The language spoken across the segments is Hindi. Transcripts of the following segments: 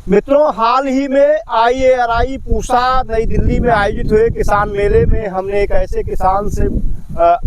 मित्रों, हाल ही में IARI पूसा नई दिल्ली में आयोजित हुए किसान मेले में हमने एक ऐसे किसान से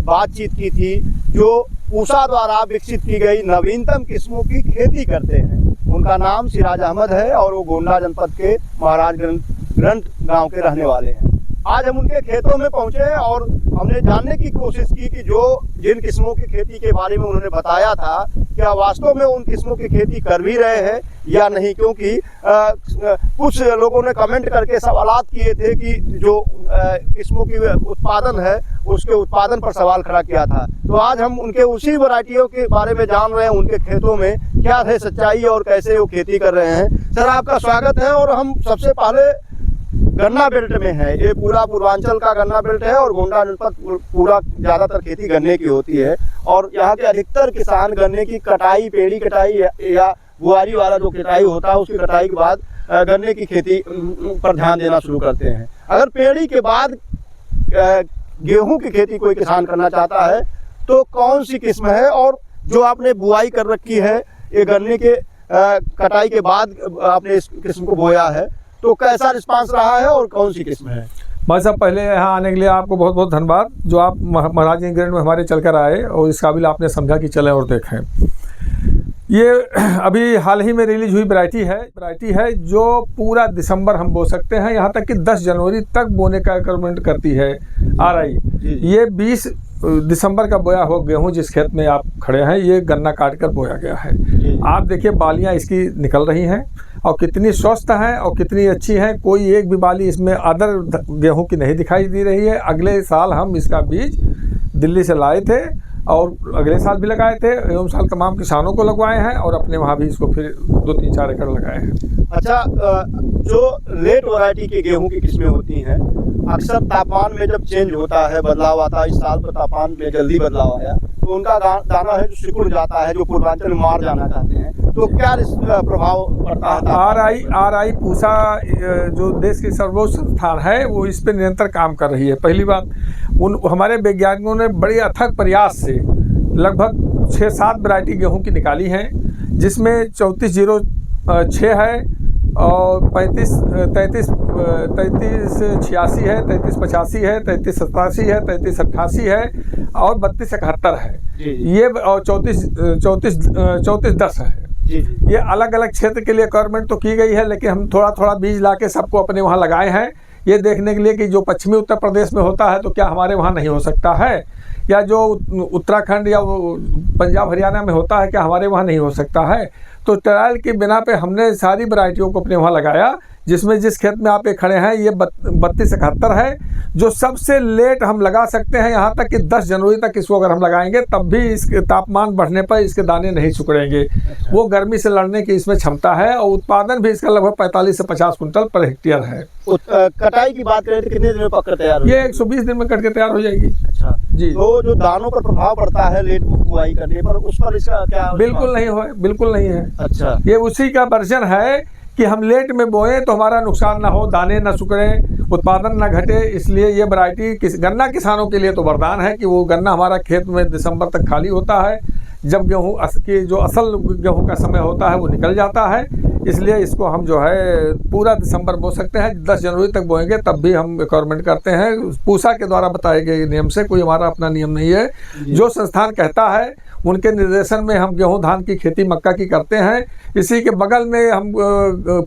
बातचीत की थी जो पूसा द्वारा विकसित की गई नवीनतम किस्मों की खेती करते हैं। उनका नाम सिराज अहमद है और वो गोंडा जनपद के महाराजगंज गांव के रहने वाले हैं। आज हम उनके खेतों में पहुंचे हैं और हमने जानने की कोशिश की कि जो जिन किस्मों की खेती के बारे में उन्होंने बताया था, क्या वास्तव में उन किस्मों की खेती कर भी रहे हैं या नहीं, क्योंकि कुछ लोगों ने कमेंट करके सवालात किए थे कि जो किस्मों की उत्पादन है उसके उत्पादन पर सवाल खड़ा किया था। तो आज हम उनके उसी वैरायटियों के बारे में जान रहे हैं, उनके खेतों में क्या है सच्चाई और कैसे वो खेती कर रहे हैं। सर, आपका स्वागत है। और हम सबसे पहले गन्ना बेल्ट में है, ये पूरा पूर्वांचल का गन्ना बेल्ट है और गोंडा जनपद पूरा ज़्यादातर खेती गन्ने की होती है और यहाँ के अधिकतर किसान गन्ने की कटाई, पेड़ी कटाई या बुआरी वाला जो कटाई होता है उसकी कटाई के बाद गन्ने की खेती पर ध्यान देना शुरू करते हैं। अगर पेड़ी के बाद गेहूं की खेती कोई किसान करना चाहता है तो कौन सी किस्म है, और जो आपने बुआई कर रखी है ये गन्ने के कटाई के बाद आपने इस किस्म को बोया है, तो कैसा रिस्पांस रहा है और कौन सी किस्म है? भाई साहब, पहले यहाँ आने के लिए आपको बहुत बहुत धन्यवाद, जो आप महाराजगंज ग्रेड में हमारे चल कर आए और इस काबिल आपने समझा कि चलें और देखें। ये अभी हाल ही में रिलीज हुई वैरायटी है जो पूरा दिसंबर हम बो सकते हैं, यहाँ तक कि 10 जनवरी तक बोने का रिकमेंड करती है RI। ये 20 दिसंबर का बोया हुआ गेहूँ जिस खेत में आप खड़े हैं, ये गन्ना काट कर बोया गया है। आप देखिए बालियाँ इसकी निकल रही हैं और कितनी स्वस्थ हैं और कितनी अच्छी हैं। कोई एक भी बाली इसमें अदर गेहूं की नहीं दिखाई दे रही है। अगले साल हम इसका बीज दिल्ली से लाए थे और अगले साल भी लगाए थे, एवं साल तमाम किसानों को लगवाए हैं और अपने वहाँ भी इसको फिर 2-3-4 एकड़ लगाए हैं। अच्छा, जो लेट वैरायटी के गेहूं की किस्में होती हैं, अक्सर तापमान में जब चेंज होता है, बदलाव आता है, इस साल तो तापमान में जल्दी बदलाव आया तो उनका दाना है जो सिकुड़ जाता है, जो पूर्वांचल में मार जाना चाहते हैं, तो क्या प्रभाव पड़ता है? RI पूसा जो देश की सर्वोच्च संस्थान है वो इस पर निरंतर काम कर रही है। पहली बात, हमारे वैज्ञानिकों ने बड़ी अथक प्रयास से लगभग 6-7 वैरायटी गेहूं की निकाली हैं, जिसमें 3406 है और 3386 है, 3385 है, 3387 है, 3388 है और 3271 है। ये और 3410 है। ये अलग अलग क्षेत्र के लिए रिक्वायरमेंट तो की गई है, लेकिन हम थोड़ा थोड़ा बीज लाके सबको अपने वहाँ लगाए हैं, ये देखने के लिए कि जो पश्चिमी उत्तर प्रदेश में होता है तो क्या हमारे वहाँ नहीं हो सकता है, या जो उत्तराखंड या पंजाब हरियाणा में होता है क्या हमारे वहाँ नहीं हो सकता है। तो ट्रायल की बिना पे हमने सारी वैरायटियों को अपने वहाँ लगाया, जिसमें जिस खेत में आप खड़े हैं ये 3271 है, जो सबसे लेट हम लगा सकते हैं। यहाँ तक कि 10 जनवरी तक इसको अगर हम लगाएंगे तब भी इसके तापमान बढ़ने पर इसके दाने नहीं सिकुड़ेंगे। वो गर्मी से लड़ने की इसमें क्षमता है और उत्पादन भी इसका लगभग 45 से 50 कुंटल पर हेक्टेयर है। कटाई की बात करें तो कितने दिन में पककर तैयार हो? ये 120 दिन में कट के तैयार हो जाएगी। अच्छा जी। तो जो दानों पर प्रभाव पड़ता है लेट बुआई करने पर, उस पर इसका क्या? बिल्कुल नहीं है। अच्छा, ये उसी का वर्जन है कि हम लेट में बोएं तो हमारा नुकसान ना हो, दाने ना सुकड़े, उत्पादन ना घटे। इसलिए ये वैरायटी गन्ना किसानों के लिए तो वरदान है कि वो गन्ना हमारा खेत में दिसंबर तक खाली होता है, जब गेहूँ की जो असल गेहूँ का समय होता है वो निकल जाता है। इसलिए इसको हम जो है पूरा दिसंबर बो सकते हैं। 10 जनवरी तक बोएंगे तब भी हम रिक्वायरमेंट करते हैं। पूसा के द्वारा बताए गए नियम से, कोई हमारा अपना नियम नहीं है। जो संस्थान कहता है उनके निर्देशन में हम गेहूं धान की खेती मक्का की करते हैं। इसी के बगल में हम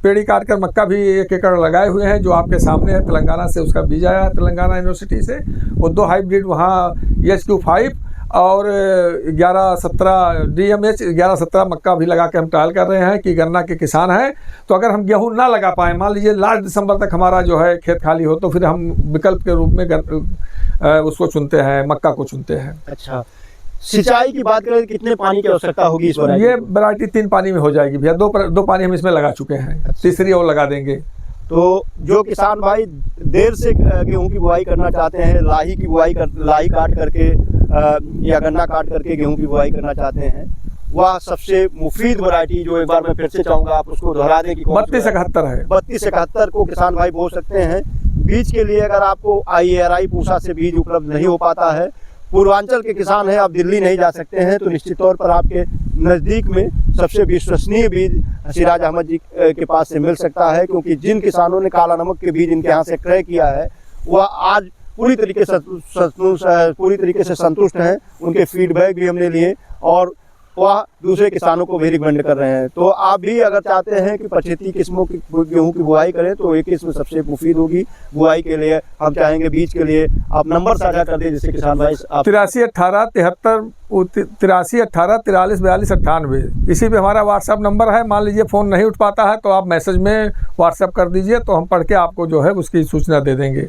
पेड़ी काट कर मक्का भी 1 एकड़ लगाए हुए हैं, जो आपके सामने है। तेलंगाना से उसका बीज आया, तेलंगाना यूनिवर्सिटी से। वो 2 हाइब्रिड वहाँ EHQ5 और 1117 DMH 1117 मक्का भी लगा के हम ट्रायल कर रहे हैं कि गन्ना के किसान हैं तो अगर हम गेहूं ना लगा पाएँ, मान लीजिए लास्ट दिसंबर तक हमारा जो है खेत खाली हो, तो फिर हम विकल्प के रूप में उसको चुनते हैं, मक्का को चुनते हैं। अच्छा, सिंचाई की बात करें कितने पानी की आवश्यकता होगी इस वैरायटी? ये वैरायटी 3 पानी में हो जाएगी भैया। 2 पानी हम इसमें लगा चुके हैं, तीसरी और लगा देंगे। तो जो किसान भाई देर से गेहूं की बुआई करना चाहते हैं, लाही काट करके या गन्ना काट करके गेहूं की बुआई करना चाहते हैं, वह सबसे मुफीद वैरायटी, जो एक बार मैं फिर से चाहूँगा आप उसको दोहरा दें कि 3271 है। 3271 को किसान भाई बो सकते हैं। बीज के लिए अगर आपको IARI पूसा से बीज उपलब्ध नहीं हो पाता है, पूर्वांचल के किसान हैं, आप दिल्ली नहीं जा सकते हैं, तो निश्चित तौर पर आपके नज़दीक में सबसे विश्वसनीय बीज सिराज अहमद जी के पास से मिल सकता है, क्योंकि जिन किसानों ने काला नमक के बीज इनके यहाँ से क्रय किया है वह आज पूरी तरीके से संतुष्ट हैं। उनके फीडबैक भी हमने लिए और वह दूसरे किसानों को भी रिकमेंड कर रहे हैं। तो आप भी अगर चाहते हैं कि पछेती किस्मों की गेहूं की बुआई करें तो एक किस्म सबसे मुफीद होगी बुआई के लिए। हम चाहेंगे बीज के लिए आप नंबर साझा कर दें जिससे किसान भाई आप 83 18 73 83 18 43 42 98 इसी पे हमारा व्हाट्सअप नंबर है। मान लीजिए फ़ोन नहीं उठ पाता है तो आप मैसेज में व्हाट्सअप कर दीजिए, तो हम पढ़ के आपको जो है उसकी सूचना दे देंगे।